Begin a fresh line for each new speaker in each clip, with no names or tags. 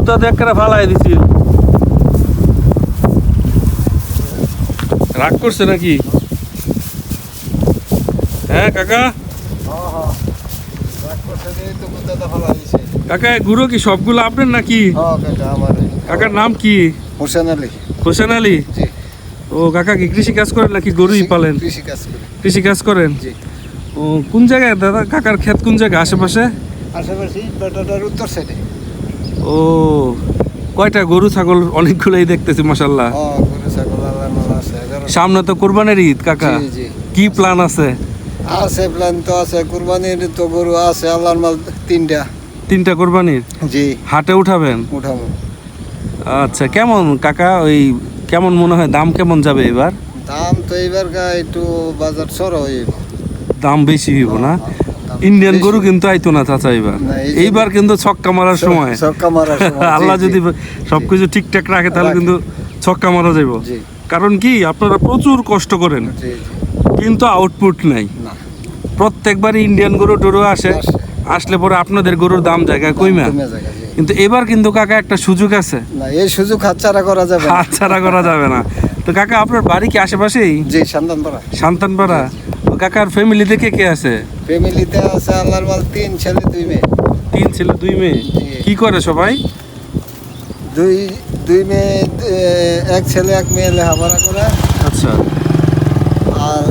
জুতা দেখ করে ফালাই দিছি। রাগ করছে নাকি? হ্যাঁ কাকা, কাকা গুঁড়ো কি সবগুলো আপনার নাকি? কাকার নাম কি?
হোসেন আলী।
হোসেন আলী। ও কাকা কি কৃষি কাজ করেন নাকি গরুই পালেন? কৃষি কাজ করেন। ও কোন জায়গায় দাদা কাকার ক্ষেত? কোন জায়গায় আশেপাশে?
উত্তর সাইডে।
ও কয়টা গরু ছাগল? অনেকগুলোই দেখতেছি মাশাআল্লাহ। সামনে তো কুরবানির ঈদ কাকা, কি প্ল্যান আছে?
আছে প্ল্যান তো আছে, কুরবানির তো গরু আছে আল্লাহর মাল তিনটা
কুরবানির।
জি,
হাটে উঠাবেন?
উঠাবো।
আচ্ছা কেমন কাকা ওই কেমন মনে হয় দাম কেমন যাবে এবার?
দাম তো এইবার একটু বাজার চড়া হইব,
দাম বেশি হইব না? ইন্ডিয়ান গরু কিন্তু আইতো না চাচা এবার। এইবার কিন্তু ছক্কা মারার সময়, আল্লাহ যদি সবকিছু ঠিকঠাক রাখে তাহলে কিন্তু ছক্কা মারা যাইব। কারণ কি আপনারা প্রচুর কষ্ট করেন কিন্তু আউটপুট নাই। প্রত্যেকবারই ইন্ডিয়ান গরু টরু আসলে পরে আপনাদের গরুর দাম জায়গায় কইমা। কিন্তু এবার কিন্তু কাকা একটা সুযোগ আছে,
এই সুযোগ হাতছাড়া করা যাবে না।
হাতছাড়া করা যাবে না। তো কাকা আপনার বাড়ি কি আশেপাশেই?
জি, শান্তানপাড়া।
শান্তানপাড়া। কাকার ফ্যামিলিতে কে কে আছে?
ফ্যামিলিতে আছে আল্লাহর মাল 3 ছেলে 2 মেয়ে।
3 ছেলে 2 মেয়ে। কি করে সবাই?
দুই মেয়ে, এক ছেলে এক মেয়ে লেখাপড়া করে।
আচ্ছা।
আর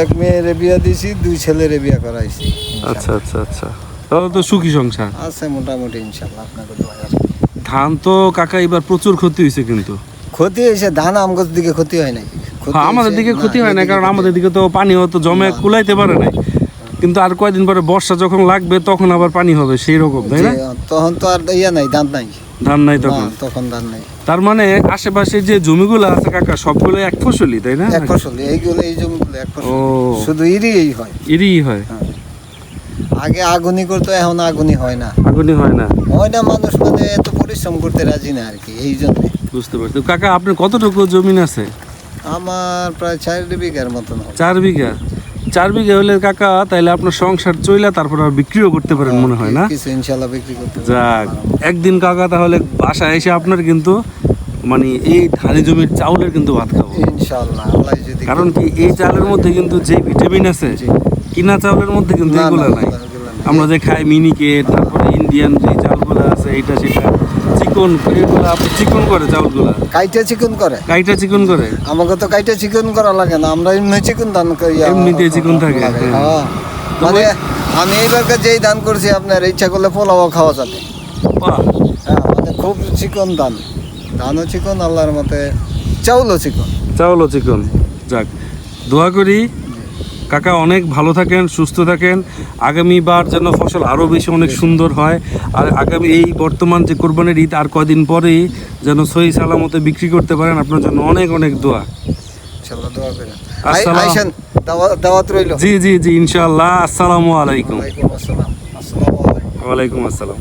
এক মেয়ের বিয়া দিছি, 2 ছেলের বিয়া করাইছি।
আচ্ছা আচ্ছা আচ্ছা, তাহলে তো সুখী সংসার
আছে মোটামুটি ইনশাআল্লাহ। আপনাদের দোয়ায়।
ধান তো কাকা এবার প্রচুর ক্ষতি হয়েছে। কিন্তু
ক্ষতি হয়েছে ধান আমগর দিকে ক্ষতি হয় নাই।
আমাদের দিকে ক্ষতি হয় না, কারণ আমাদের দিকে তো পানিও তো জমে কুলাইতে পারে নাই। কিন্তু আর কয়দিন পরে বর্ষা যখন লাগবে তখন আবার পানি হবে, সেই রকম তাই না?
তখন তো আর নাই, ধান নাই।
ধান নাই তখন
ধান নাই।
তার মানে আশেপাশে যে জমিগুলো আছে কাকা সবগুলো এক ফসলি তাই না?
এক ফসলি, এইগুলো এই জমিগুলো এক ফসলি। শুধু ইরি হয়। আগে আগুনি করতো, এখন আগুনি হয় না।
হয় না
মানুষ মানে এত পরিশ্রম করতে রাজি না আর কি, এই জন্য।
বুঝতে পারছি। কাকা আপনার কতটুকু জমিন আছে?
আমার প্রায় 4 বিঘার মতন।
4 বিঘা? 4 বিঘা হলে কাকা তাইলে আপনার সংসার চইলা তারপর আর বিক্রিও করতে পারেন মনে হয় না?
কিছু ইনশাআল্লাহ বিক্রি করতে।
যাক, একদিন কাকা তাহলে বাসায় এসে আপনার কিন্তু মানে এই ধানি জমির চাউলের কিন্তু ভাত খাবো
ইনশাআল্লাহ, আল্লাহ যদি।
কারণ কি এই চালের মধ্যে কিন্তু যে ভিটামিন আছে কিনা চাউলের মধ্যে কিন্তু এগুলো নাই। আমরা যে খাই মিনিকেট, তারপরে ইন্ডিয়ান যে চালগুলো আছে এইটা সেটা চিকন, এগুলো আপনি চিকন করে চাউলগুলো
কাইটা চিকন করে। আমাকে তো কাইটা চিকন করা লাগে না, আমরা এমনি চিকন ধান করি,
এমনিতে চিকন থাকে।
মানে আমি এইবার যেই ধান করছি আপনার ইচ্ছা করলে পোলাও খাওয়া যাবে। মানে খুব চিকন ধানও চিকন, আল্লাহর মতে চাউলও চিকন।
যাক, দোয়া করি কাকা অনেক ভালো থাকেন, সুস্থ থাকেন। আগামীবার যেন ফসল আরও বেশি অনেক সুন্দর হয়। আর আগামী এই বর্তমান যে কোরবানির ঈদ আর কদিন পরেই যেন সহি সালামতে বিক্রি করতে পারেন। আপনার জন্য অনেক অনেক দোয়া। জি জি জি ইনশাআল্লাহ। আসসালামু আলাইকুম। ওয়ালাইকুম আসসালাম।